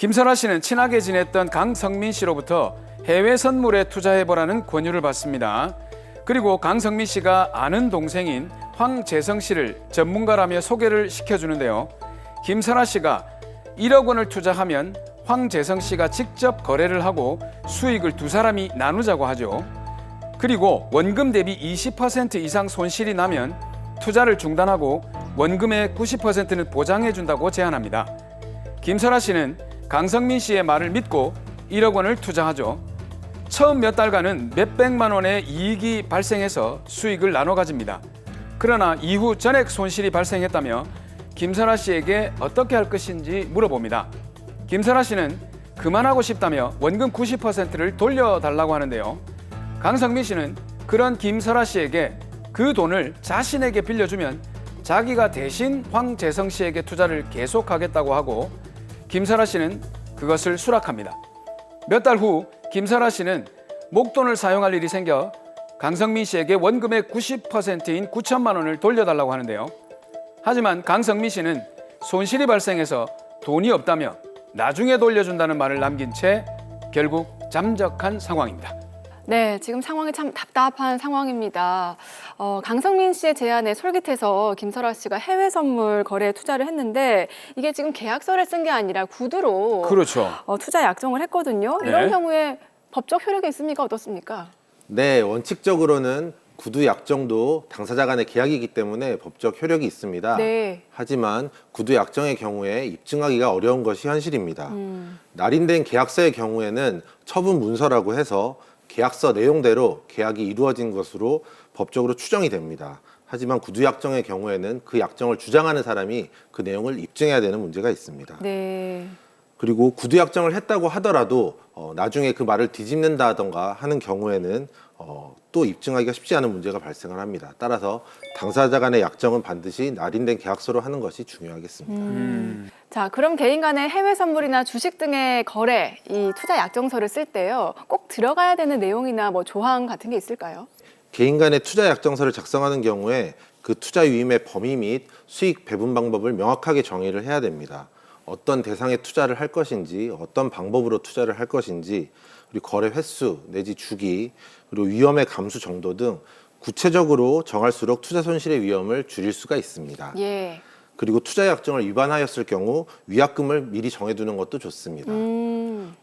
김설아 씨는 친하게 지냈던 강성민 씨로부터 해외 선물에 투자해보라는 권유를 받습니다. 그리고 강성민 씨가 아는 동생인 황재성 씨를 전문가라며 소개를 시켜주는데요. 김설아 씨가 1억 원을 투자하면 황재성 씨가 직접 거래를 하고 수익을 두 사람이 나누자고 하죠. 그리고 원금 대비 20% 이상 손실이 나면 투자를 중단하고 원금의 90%는 보장해준다고 제안합니다. 김설아 씨는 강성민 씨의 말을 믿고 1억 원을 투자하죠. 처음 몇 달간은 몇백만 원의 이익이 발생해서 수익을 나눠 가집니다. 그러나 이후 전액 손실이 발생했다며 김설아 씨에게 어떻게 할 것인지 물어봅니다. 김설아 씨는 그만하고 싶다며 원금 90%를 돌려달라고 하는데요. 강성민 씨는 그런 김설아 씨에게 그 돈을 자신에게 빌려주면 자기가 대신 황재성 씨에게 투자를 계속하겠다고 하고 김설아 씨는 그것을 수락합니다. 몇 달 후 김설아 씨는 목돈을 사용할 일이 생겨 강성민 씨에게 원금의 90%인 9천만 원을 돌려달라고 하는데요. 하지만 강성민 씨는 손실이 발생해서 돈이 없다며 나중에 돌려준다는 말을 남긴 채 결국 잠적한 상황입니다. 네, 지금 상황이 참 답답한 상황입니다. 강성민 씨의 제안에 솔깃해서 김설아 씨가 해외 선물 거래에 투자를 했는데 이게 지금 계약서를 쓴 게 아니라 구두로 그렇죠. 투자 약정을 했거든요. 네. 이런 경우에 법적 효력이 있습니까? 어떻습니까? 네, 원칙적으로는 구두 약정도 당사자 간의 계약이기 때문에 법적 효력이 있습니다. 네. 하지만 구두 약정의 경우에 입증하기가 어려운 것이 현실입니다. 날인된 계약서의 경우에는 처분 문서라고 해서 계약서 내용대로 계약이 이루어진 것으로 법적으로 추정이 됩니다. 하지만 구두 약정의 경우에는 그 약정을 주장하는 사람이 그 내용을 입증해야 되는 문제가 있습니다. 네. 그리고 구두 약정을 했다고 하더라도 나중에 그 말을 뒤집는다던가 하는 경우에는 또 입증하기가 쉽지 않은 문제가 발생을 합니다. 따라서 당사자 간의 약정은 반드시 날인된 계약서로 하는 것이 중요하겠습니다. 자, 그럼 개인 간의 해외 선물이나 주식 등의 거래, 이 투자 약정서를 쓸 때요, 꼭 들어가야 되는 내용이나 뭐 조항 같은 게 있을까요? 개인 간의 투자 약정서를 작성하는 경우에 그 투자 유임의 범위 및 수익 배분 방법을 명확하게 정의를 해야 됩니다. 어떤 대상에 투자를 할 것인지, 어떤 방법으로 투자를 할 것인지, 그리고 거래 횟수 내지 주기, 그리고 위험의 감수 정도 등 구체적으로 정할수록 투자 손실의 위험을 줄일 수가 있습니다. 예. 그리고 투자 약정을 위반하였을 경우 위약금을 미리 정해두는 것도 좋습니다.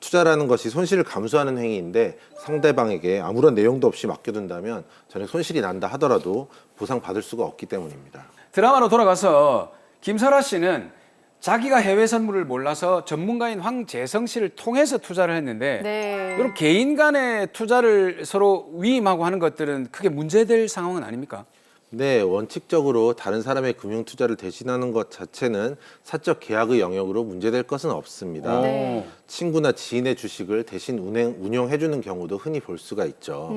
투자라는 것이 손실을 감수하는 행위인데 상대방에게 아무런 내용도 없이 맡겨둔다면 전액 손실이 난다 하더라도 보상받을 수가 없기 때문입니다. 드라마로 돌아가서 김설아 씨는 자기가 해외 선물을 몰라서 전문가인 황재성 씨를 통해서 투자를 했는데 네. 이런 개인 간의 투자를 서로 위임하고 하는 것들은 크게 문제될 상황은 아닙니까? 네, 원칙적으로 다른 사람의 금융 투자를 대신하는 것 자체는 사적 계약의 영역으로 문제될 것은 없습니다. 네. 친구나 지인의 주식을 대신 운용해주는 경우도 흔히 볼 수가 있죠.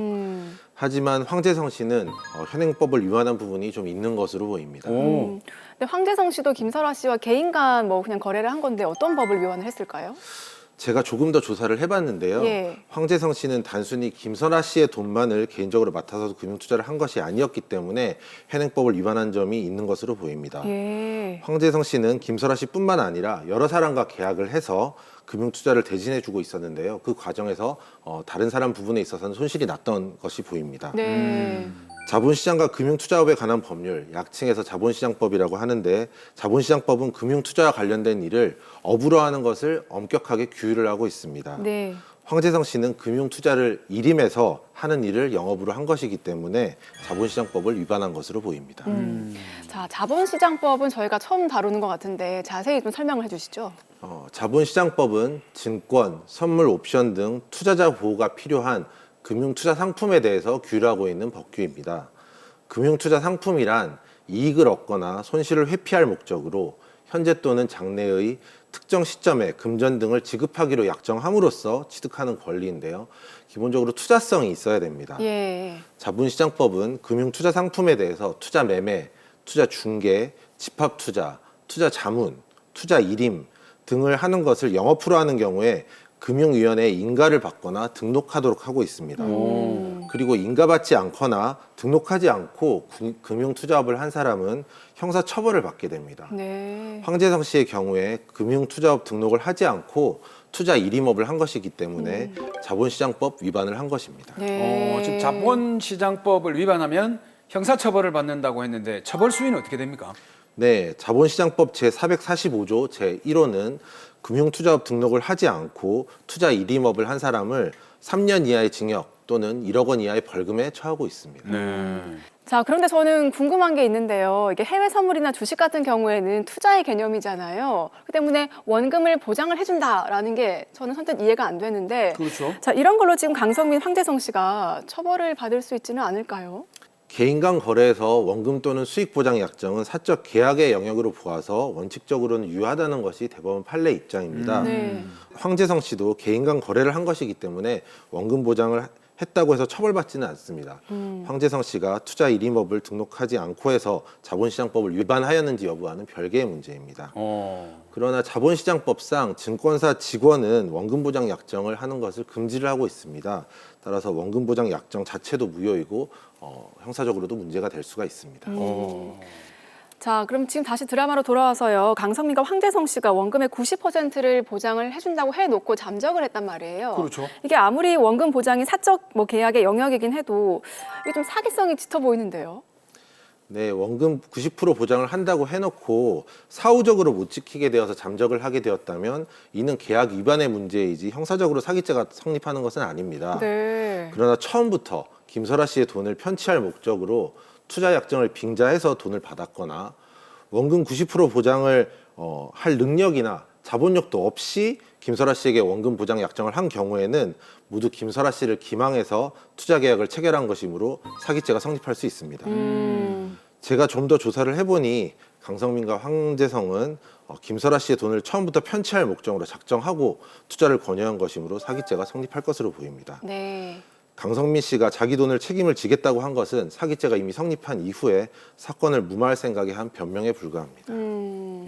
하지만 황재성 씨는 현행법을 위반한 부분이 좀 있는 것으로 보입니다. 오. 근데 황재성 씨도 김설아 씨와 개인 간 뭐 그냥 거래를 한 건데 어떤 법을 위반을 했을까요? 제가 조금 더 조사를 해봤는데요. 예. 황재성 씨는 단순히 김설아 씨의 돈만을 개인적으로 맡아서 금융 투자를 한 것이 아니었기 때문에 현행법을 위반한 점이 있는 것으로 보입니다. 예. 황재성 씨는 김설아 씨뿐만 아니라 여러 사람과 계약을 해서 금융 투자를 대신해주고 있었는데요. 그 과정에서 다른 사람 부분에 있어서는 손실이 났던 것이 보입니다. 네. 자본시장과 금융투자업에 관한 법률, 약칭해서 자본시장법이라고 하는데 자본시장법은 금융투자와 관련된 일을 업으로 하는 것을 엄격하게 규율을 하고 있습니다. 네. 황재성 씨는 금융투자를 일임해서 하는 일을 영업으로 한 것이기 때문에 자본시장법을 위반한 것으로 보입니다. 자, 자본시장법은 저희가 처음 다루는 것 같은데 자세히 좀 설명을 해주시죠. 자본시장법은 증권, 선물, 옵션 등 투자자 보호가 필요한 금융투자 상품에 대해서 규율하고 있는 법규입니다. 금융투자 상품이란 이익을 얻거나 손실을 회피할 목적으로 현재 또는 장래의 특정 시점에 금전 등을 지급하기로 약정함으로써 취득하는 권리인데요. 기본적으로 투자성이 있어야 됩니다. 예. 자본시장법은 금융투자 상품에 대해서 투자 매매, 투자 중개, 집합투자, 투자 자문, 투자 일임 등을 하는 것을 영업으로 하는 경우에 금융위원회의 인가를 받거나 등록하도록 하고 있습니다. 그리고 인가받지 않거나 등록하지 않고 금융투자업을 한 사람은 형사처벌을 받게 됩니다. 네. 황재성 씨의 경우에 금융투자업 등록을 하지 않고 투자 일임업을 한 것이기 때문에 자본시장법 위반을 한 것입니다. 네. 지금 자본시장법을 위반하면 형사처벌을 받는다고 했는데 처벌 수위는 어떻게 됩니까? 네, 자본시장법 제445조 제1호는 금융투자업 등록을 하지 않고 투자 일임업을 한 사람을 3년 이하의 징역 또는 1억 원 이하의 벌금에 처하고 있습니다. 네. 자, 그런데 저는 궁금한 게 있는데요. 이게 해외 선물이나 주식 같은 경우에는 투자의 개념이잖아요. 그 때문에 원금을 보장을 해준다라는 게 저는 선뜻 이해가 안 되는데, 그렇죠. 자, 이런 걸로 지금 강성민, 황재성 씨가 처벌을 받을 수 있지는 않을까요? 개인 간 거래에서 원금 또는 수익 보장 약정은 사적 계약의 영역으로 보아서 원칙적으로는 유효하다는 것이 대법원 판례 입장입니다. 네. 황재성 씨도 개인 간 거래를 한 것이기 때문에 원금 보장을 했다고 해서 처벌받지는 않습니다. 황재성 씨가 투자 일임업을 등록하지 않고 해서 자본시장법을 위반하였는지 여부와는 별개의 문제입니다. 그러나 자본시장법상 증권사 직원은 원금 보장 약정을 하는 것을 금지를 하고 있습니다. 따라서 원금 보장 약정 자체도 무효이고 형사적으로도 문제가 될 수가 있습니다. 자, 그럼 지금 다시 드라마로 돌아와서요. 강성민과 황재성 씨가 원금의 90%를 보장을 해준다고 해놓고 잠적을 했단 말이에요. 그렇죠. 이게 아무리 원금 보장이 사적 계약의 영역이긴 해도 이게 좀 사기성이 짙어 보이는데요. 네, 원금 90% 보장을 한다고 해놓고 사후적으로 못 지키게 되어서 잠적을 하게 되었다면 이는 계약 위반의 문제이지 형사적으로 사기죄가 성립하는 것은 아닙니다. 네. 그러나 처음부터 김설아 씨의 돈을 편취할 목적으로 투자 약정을 빙자해서 돈을 받았거나 원금 90% 보장을 할 능력이나 자본력도 없이 김설아 씨에게 원금 보장 약정을 한 경우에는 모두 김설아 씨를 기망해서 투자 계약을 체결한 것이므로 사기죄가 성립할 수 있습니다. 제가 좀 더 조사를 해보니 강성민과 황재성은 김설아 씨의 돈을 처음부터 편취할 목적으로 작정하고 투자를 권유한 것이므로 사기죄가 성립할 것으로 보입니다. 네. 강성민 씨가 자기 돈을 책임을 지겠다고 한 것은 사기죄가 이미 성립한 이후에 사건을 무마할 생각에 한 변명에 불과합니다.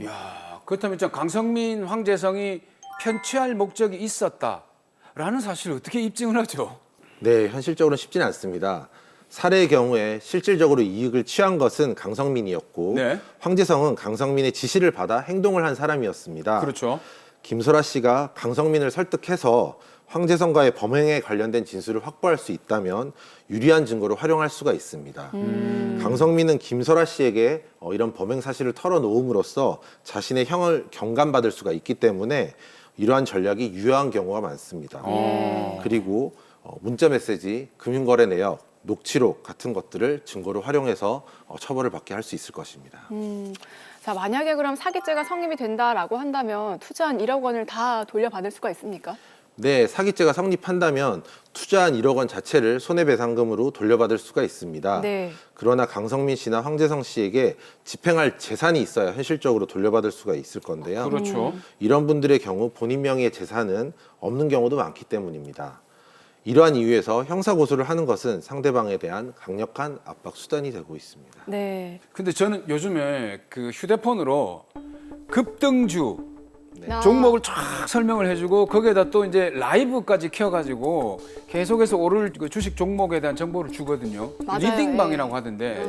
이야, 그렇다면 저 강성민, 황재성이 편취할 목적이 있었다라는 사실을 어떻게 입증을 하죠? 네, 현실적으로는 쉽지는 않습니다. 사례의 경우에 실질적으로 이익을 취한 것은 강성민이었고 네. 황재성은 강성민의 지시를 받아 행동을 한 사람이었습니다. 그렇죠. 김설아 씨가 강성민을 설득해서 황재성과의 범행에 관련된 진술을 확보할 수 있다면 유리한 증거로 활용할 수가 있습니다. 강성민은 김설아 씨에게 이런 범행 사실을 털어놓음으로써 자신의 형을 경감받을 수가 있기 때문에 이러한 전략이 유효한 경우가 많습니다. 그리고 문자 메시지, 금융거래 내역, 녹취록 같은 것들을 증거로 활용해서 처벌을 받게 할 수 있을 것입니다. 자, 만약에 그럼 사기죄가 성립이 된다라고 한다면 투자한 1억 원을 다 돌려받을 수가 있습니까? 네, 사기죄가 성립한다면 투자한 1억 원 자체를 손해배상금으로 돌려받을 수가 있습니다. 네. 그러나 강성민 씨나 황재성 씨에게 집행할 재산이 있어야 현실적으로 돌려받을 수가 있을 건데요. 그렇죠. 이런 분들의 경우 본인 명의의 재산은 없는 경우도 많기 때문입니다. 이러한 이유에서 형사고소를 하는 것은 상대방에 대한 강력한 압박 수단이 되고 있습니다. 네. 근데 저는 요즘에 그 휴대폰으로 급등주 아. 종목을 쫙 설명을 해주고 거기에다 또 이제 라이브까지 켜가지고 계속해서 오를 그 주식 종목에 대한 정보를 주거든요. 맞아요. 리딩방이라고 하던데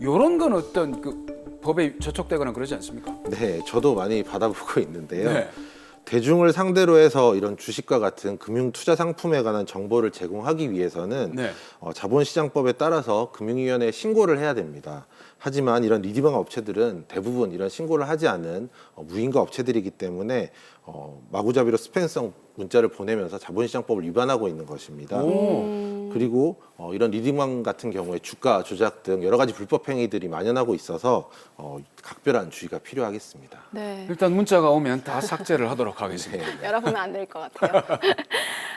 이런 건 어떤 그 법에 저촉되거나 그러지 않습니까? 네, 저도 많이 받아보고 있는데요. 네. 대중을 상대로 해서 이런 주식과 같은 금융 투자 상품에 관한 정보를 제공하기 위해서는 네. 자본시장법에 따라서 금융위원회에 신고를 해야 됩니다. 하지만 이런 리디방 업체들은 대부분 이런 신고를 하지 않는 무인가 업체들이기 때문에 마구잡이로 스팸성 문자를 보내면서 자본시장법을 위반하고 있는 것입니다. 그리고 이런 리딩방 같은 경우에 주가 조작 등 여러 가지 불법 행위들이 만연하고 있어서 각별한 주의가 필요하겠습니다. 네. 일단 문자가 오면 다 삭제를 하도록 하겠습니다. 열어보면 안 될 것 같아요.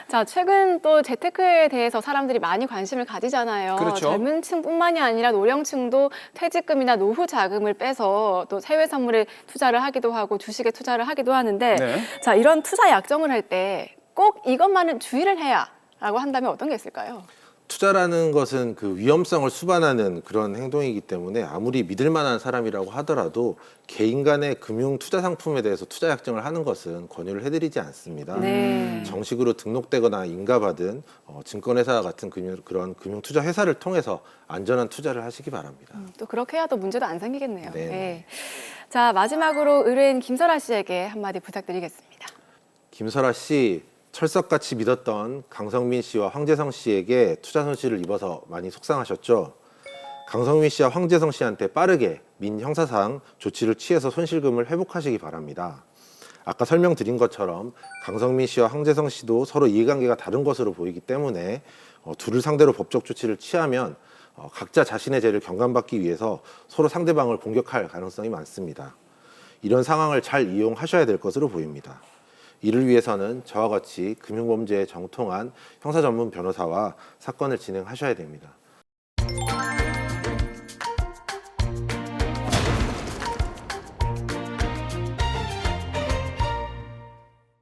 자, 최근 또 재테크에 대해서 사람들이 많이 관심을 가지잖아요. 그렇죠. 젊은 층뿐만이 아니라 노령층도 퇴직금이나 노후 자금을 빼서 또 해외 선물에 투자를 하기도 하고 주식에 투자를 하기도 하는데 네. 자, 이런 투자 약정을 할 때 꼭 이것만은 주의를 해야 라고 한다면 어떤 게 있을까요? 투자라는 것은 그 위험성을 수반하는 그런 행동이기 때문에 아무리 믿을 만한 사람이라고 하더라도 개인 간의 금융 투자 상품에 대해서 투자 약정을 하는 것은 권유를 해드리지 않습니다. 네. 정식으로 등록되거나 인가받은 증권회사 같은 그런 금융 투자 회사를 통해서 안전한 투자를 하시기 바랍니다. 또 그렇게 해야 또 문제도 안 생기겠네요. 네. 네. 자, 마지막으로 의뢰인 김설아 씨에게 한마디 부탁드리겠습니다. 김설아 씨, 철석같이 믿었던 강성민 씨와 황재성 씨에게 투자 손실을 입어서 많이 속상하셨죠? 강성민 씨와 황재성 씨한테 빠르게 민형사상 조치를 취해서 손실금을 회복하시기 바랍니다. 아까 설명드린 것처럼 강성민 씨와 황재성 씨도 서로 이해관계가 다른 것으로 보이기 때문에 둘을 상대로 법적 조치를 취하면 각자 자신의 죄를 경감받기 위해서 서로 상대방을 공격할 가능성이 많습니다. 이런 상황을 잘 이용하셔야 될 것으로 보입니다. 이를 위해서는 저와 같이 금융범죄에 정통한 형사 전문 변호사와 사건을 진행하셔야 됩니다.